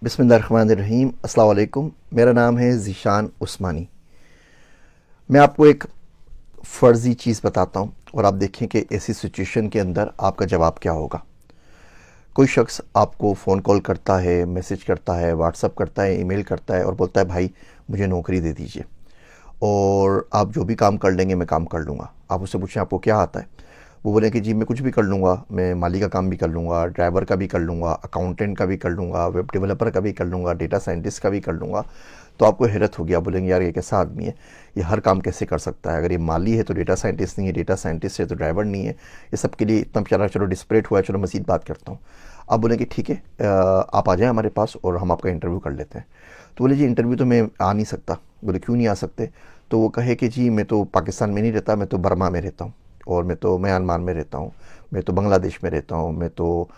बिस्मिल्लाहिर्रहमानिर्रहीम। अस्सलाम वालेकुम। मेरा नाम है ज़ीशान उस्मानी। मैं आपको एक फ़र्ज़ी चीज़ बताता हूँ और आप देखें कि ऐसी सिचुएशन के अंदर आपका जवाब क्या होगा। कोई शख्स आपको फ़ोन कॉल करता है, मैसेज करता है, व्हाट्सअप करता है, ईमेल करता है और बोलता है भाई मुझे नौकरी दे दीजिए और आप जो भी काम कर लेंगे मैं काम कर लूँगा। आप उससे पूछें आपको क्या आता है, वो बोले कि जी मैं कुछ भी कर लूँगा, मैं माली का काम भी कर लूँगा, ड्राइवर का भी कर लूँगा, अकाउंटेंट का भी कर लूँगा, वेब डेवलपर का भी कर लूँगा, डेटा साइंटिस्ट का भी कर लूँगा। तो आपको हैरत होगी, आप बोलेंगे यार ये कैसा आदमी है, ये हर काम कैसे कर सकता है। अगर ये माली है तो डेटा साइंटिस्ट नहीं है, डेटा साइंटिस्ट है तो ड्राइवर नहीं है, ये सब के लिए इतना प्यारा चलो डिस्परेट हुआ है, चलो मज़ीद बात करता हूँ। आप बोलेंगे ठीक है, आप आ जाएँ हमारे पास और हम आपका इंटरव्यू कर लेते हैं। तो बोले जी इंटरव्यू तो मैं आ नहीं सकता। बोले क्यों नहीं आ सकते? तो वो कहे कि जी मैं तो पाकिस्तान में नहीं रहता, मैं तो बर्मा में रहता हूँ, और मैं तो म्यांमार में रहता हूँ, मैं तो बांग्लादेश में रहता हूँ, मैं तो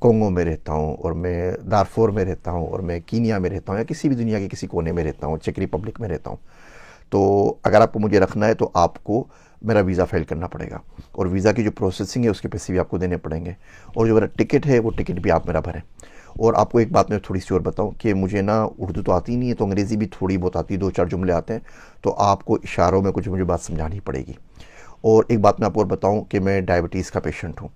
कोंगो में रहता हूँ, और मैं दारफोर में रहता हूँ, और मैं कीनिया में रहता हूँ, या किसी भी दुनिया के किसी कोने में रहता हूँ, चेक रिपब्लिक में रहता हूँ। तो अगर आपको मुझे रखना है तो आपको मेरा वीज़ा फ़ाइल करना पड़ेगा, और वीज़ा की जो प्रोसेसिंग है उसके पैसे भी आपको देने पड़ेंगे, और जो मेरा टिकट है वो टिकट भी आप मेरा भरें। और आपको एक बात मैं थोड़ी सी और बताऊं कि मुझे ना उर्दू तो आती नहीं है, तो अंग्रेज़ी भी थोड़ी बहुत आती है, दो चार जुमले आते हैं, तो आपको इशारों में कुछ मुझे बात समझानी पड़ेगी। और एक बात मैं आपको और बताऊं कि मैं डायबिटीज़ का पेशेंट हूं,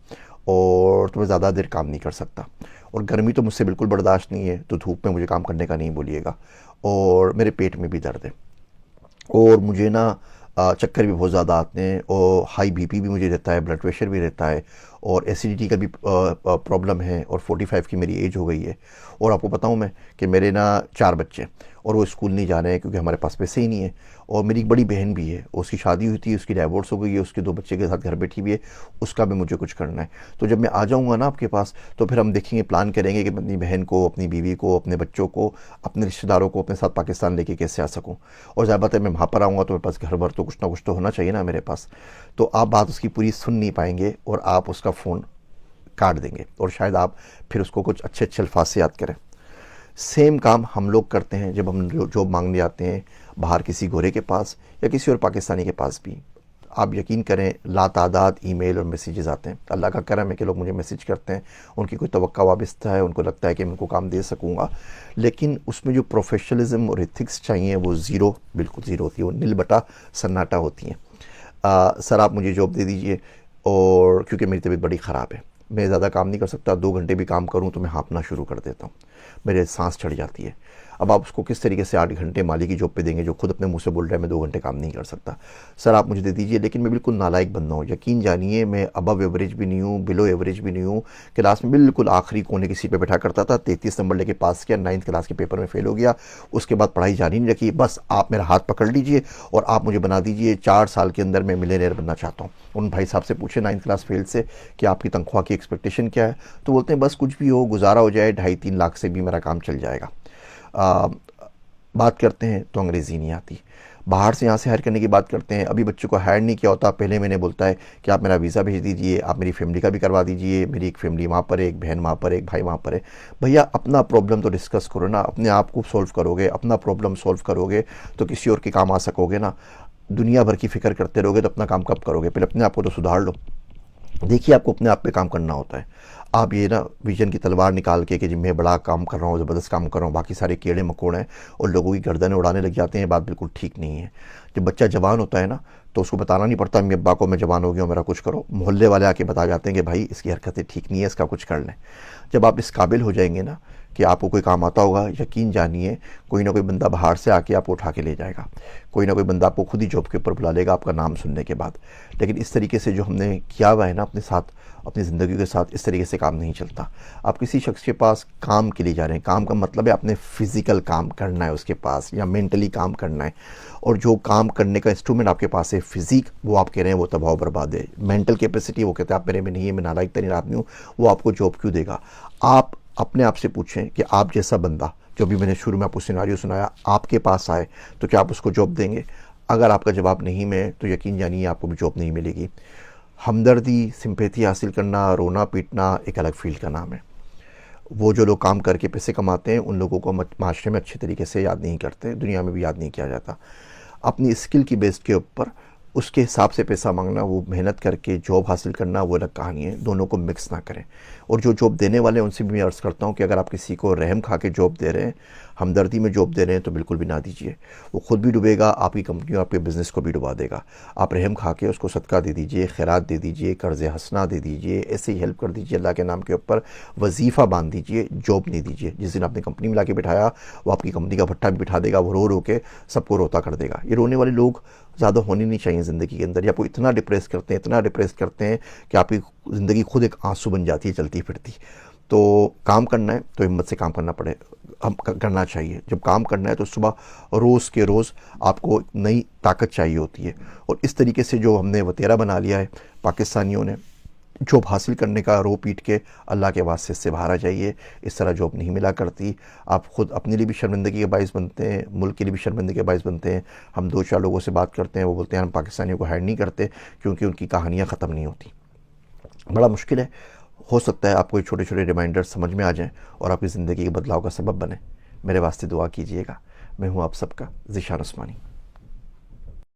और तो मैं ज़्यादा देर काम नहीं कर सकता, और गर्मी तो मुझसे बिल्कुल बर्दाश्त नहीं है, तो धूप में मुझे काम करने का नहीं बोलिएगा। और मेरे पेट में भी दर्द है, और मुझे ना चक्कर भी बहुत ज़्यादा आते हैं, और हाई बीपी भी मुझे रहता है, ब्लड प्रेशर भी रहता है, और एसिडिटी का भी प्रॉब्लम है, और 45 की मेरी एज हो गई है। और आपको बताऊं मैं कि मेरे ना 4 बच्चे, और वो स्कूल नहीं जा रहे हैं क्योंकि हमारे पास पैसे ही नहीं है। और मेरी एक बड़ी बहन भी है, उसकी शादी हुई थी, उसकी डाइवोर्स हो गई है, उसके 2 बच्चे के साथ घर बैठी हुई है, उसका भी मुझे कुछ करना है। तो जब मैं आ जाऊँगा ना आपके पास, तो फिर हम देखेंगे, प्लान करेंगे कि मैं अपनी बहन को, अपनी बीवी को, अपने बच्चों को, अपने रिश्तेदारों को अपने साथ पाकिस्तान लेके कैसे आ सकूँ। और ज़ाहिर बात है मैं वहाँ पर आऊँगा तो मेरे पास घर भर तो कुछ ना कुछ तो होना चाहिए ना मेरे पास। तो आप बात उसकी पूरी सुन नहीं पाएंगे, और आप उसका फ़ोन काट देंगे, और शायद आप फिर उसको कुछ अच्छे अच्छे अल्फाज से याद करें। सेम काम हम लोग करते हैं जब हम जॉब मांगने आते हैं बाहर किसी गोरे के पास या किसी और पाकिस्तानी के पास भी। आप यकीन करें लातादाद ईमेल और मैसेजेस आते हैं। अल्लाह का करम है कि लोग मुझे मैसेज करते हैं, उनकी कोई तवक्का वाबस्ता है, उनको लगता है कि मैं उनको काम दे सकूँगा, लेकिन उसमें जो प्रोफेशनलिज्म और एथिक्स चाहिए वो ज़ीरो, बिल्कुल ज़ीरो होती है, वो नील बटा सन्नाटा होती हैं। सर आप मुझे जॉब दे दीजिए, और क्योंकि मेरी तबीयत बड़ी ख़राब है, मैं ज़्यादा काम नहीं कर सकता, 2 घंटे भी काम करूँ तो मैं हाँफना शुरू कर देता हूँ, मेरे सांस चढ़ जाती है। अब आप उसको किस तरीके से 8 घंटे माली की जॉब पे देंगे जो खुद अपने मुंह से बोल रहा है मैं 2 घंटे काम नहीं कर सकता। सर आप मुझे दे दीजिए, लेकिन मैं बिल्कुल नालायक बंदा हूँ, यकीन जानिए, मैं अबव एवरेज भी नहीं हूँ, बिलो एवरेज भी नहीं हूँ। क्लास में बिल्कुल आखिरी कोने की सीट पर बैठा करता था, 33 नंबर लेके पास किया, 9th क्लास के पेपर में फेल हो गया, उसके बाद पढ़ाई जारी नहीं रखी। बस आप मेरा हाथ पकड़ लीजिए और आप मुझे बना दीजिए, 4 साल के अंदर मैं मिलियनेयर बनना चाहता हूँ। उन भाई साहब से पूछे 9th क्लास फेल से कि आपकी तनख्वाह की एक्सपेक्टेशन क्या है, तो बोलते हैं बस कुछ भी हो, गुजारा हो जाए, 2.5-3 लाख से भी मेरा काम चल जाएगा। बात करते हैं तो अंग्रेज़ी नहीं आती, बाहर से यहाँ से हायर करने की बात करते हैं, अभी बच्चों को हायर नहीं किया होता, पहले महीने बोलता है कि आप मेरा वीज़ा भेज दीजिए, आप मेरी फैमिली का भी करवा दीजिए, मेरी एक फैमिली वहाँ पर है, एक बहन वहाँ पर है, एक भाई वहाँ पर है। भैया अपना प्रॉब्लम तो डिस्कस करो ना, अपने आप को सॉल्व करोगे, अपना प्रॉब्लम सॉल्व करोगे तो किसी और के काम आ सकोगे ना। दुनिया भर की फ़िक्र करते रहोगे तो अपना काम कब करोगे? पहले अपने आप को तो सुधार लो। देखिए आपको अपने आप पे काम करना होता है। आप ये ना विजन की तलवार निकाल के कि जी मैं बड़ा काम कर रहा हूँ, ज़बरदस्त काम कर रहा हूँ, बाकी सारे कीड़े मकोड़े हैं और लोगों की गर्दनें उड़ाने लग जाते हैं, बात बिल्कुल ठीक नहीं है। जब बच्चा जवान होता है ना तो उसको बताना नहीं पड़ता अम्मी अब्बा को मैं जवान हो गया हूँ मेरा कुछ करो, मोहल्ले वाले आके बता जाते हैं कि भाई इसकी हरकतें ठीक नहीं है, इसका कुछ कर लें। जब आप इस काबिल हो जाएंगे ना कि आपको कोई काम आता होगा, यकीन जानिए कोई ना कोई बंदा बाहर से आके आपको उठा के ले जाएगा, कोई ना कोई बंदा आपको खुद ही जॉब के ऊपर बुला लेगा आपका नाम सुनने के बाद। लेकिन इस तरीके से जो हमने किया हुआ है ना अपने साथ, अपनी ज़िंदगी के साथ, इस तरीके से काम नहीं चलता। आप किसी शख्स के पास काम के लिए जा रहे हैं, काम का मतलब है आपने फ़िज़िकल काम करना है उसके पास, या मेंटली काम करना है, और जो काम करने का इंस्ट्रूमेंट आपके पास है फ़िज़िक, वो आप कह रहे हैं वो तबाह बर्बाद है। मेंटल कैपेसिटी वो कहते हैं आप मेरे में नहीं है, मैं नालायक तरीन आदमी हूँ, वो आपको जॉब क्यों देगा? आप अपने आप से पूछें कि आप जैसा बंदा, जो भी मैंने शुरू में आपको सिनेरियो सुनाया, आपके पास आए तो क्या आप उसको जॉब देंगे? अगर आपका जवाब नहीं में तो यकीन जानिए आपको भी जॉब नहीं मिलेगी। हमदर्दी, सिंपैथी हासिल करना, रोना पीटना एक अलग फील्ड का नाम है। वो जो लोग काम करके पैसे कमाते हैं उन लोगों को माशरे में अच्छे तरीके से याद नहीं करते, दुनिया में भी याद नहीं किया जाता। अपनी स्किल की बेस के ऊपर उसके हिसाब से पैसा मांगना, वो मेहनत करके जॉब हासिल करना, वो अलग कहानी है। दोनों को मिक्स ना करें। और जो जॉब देने वाले हैं उनसे भी मैं अर्ज़ करता हूँ कि अगर आप किसी को रहम खा के जॉब दे रहे हैं, हमदर्दी में जॉब दे रहे हैं, तो बिल्कुल भी ना दीजिए। वो खुद भी डूबेगा, आपकी कंपनी और आपके बिज़नेस को भी डुबा देगा। आप रहम खा के उसको सदका दे दीजिए, खैरात दे दीजिए, कर्ज़ हसना दे दीजिए, ऐसे ही हेल्प कर दीजिए अल्लाह के नाम के ऊपर। वजीफ़ा बांध दीजिए, जॉब नहीं दीजिए। जिस दिन आपने कंपनी में ला के बिठाया, वो आपकी कंपनी का भट्टा भी बिठा देगा, वो रो रो के सबको रोता कर देगा। ये रोने वाले लोग ज़्यादा होने नहीं चाहिए ज़िंदगी के अंदर। या आपको इतना डिप्रेस करते हैं, इतना डिप्रेस करते हैं कि आपकी ज़िंदगी खुद एक आंसू बन जाती है चलती फिरती। तो काम करना है तो हिम्मत से काम करना करना चाहिए। जब काम करना है तो सुबह रोज़ के रोज़ आपको नई ताकत चाहिए होती है। और इस तरीके से जो हमने वतेरा बना लिया है पाकिस्तानियों ने, जॉब हासिल करने का रो पीट के, अल्लाह के वास्ते इससे बाहर आ जाइए। इस तरह जॉब नहीं मिला करती। आप खुद अपने लिए भी शर्मिंदगी के बाइस बनते हैं, मुल्क के लिए भी शर्मिंदगी के बाइस बनते हैं। हम 2-4 लोगों से बात करते हैं, वो बोलते हैं हम पाकिस्तानियों को हायर नहीं करते क्योंकि उनकी कहानियाँ ख़त्म नहीं होती। बड़ा मुश्किल है। हो सकता है आपको ये छोटे छोटे रिमाइंडर्स समझ में आ जाएं और आपकी ज़िंदगी के बदलाव का सबब बने। मेरे वास्ते दुआ कीजिएगा। मैं हूँ आप सबका ज़िशान उस्मानी।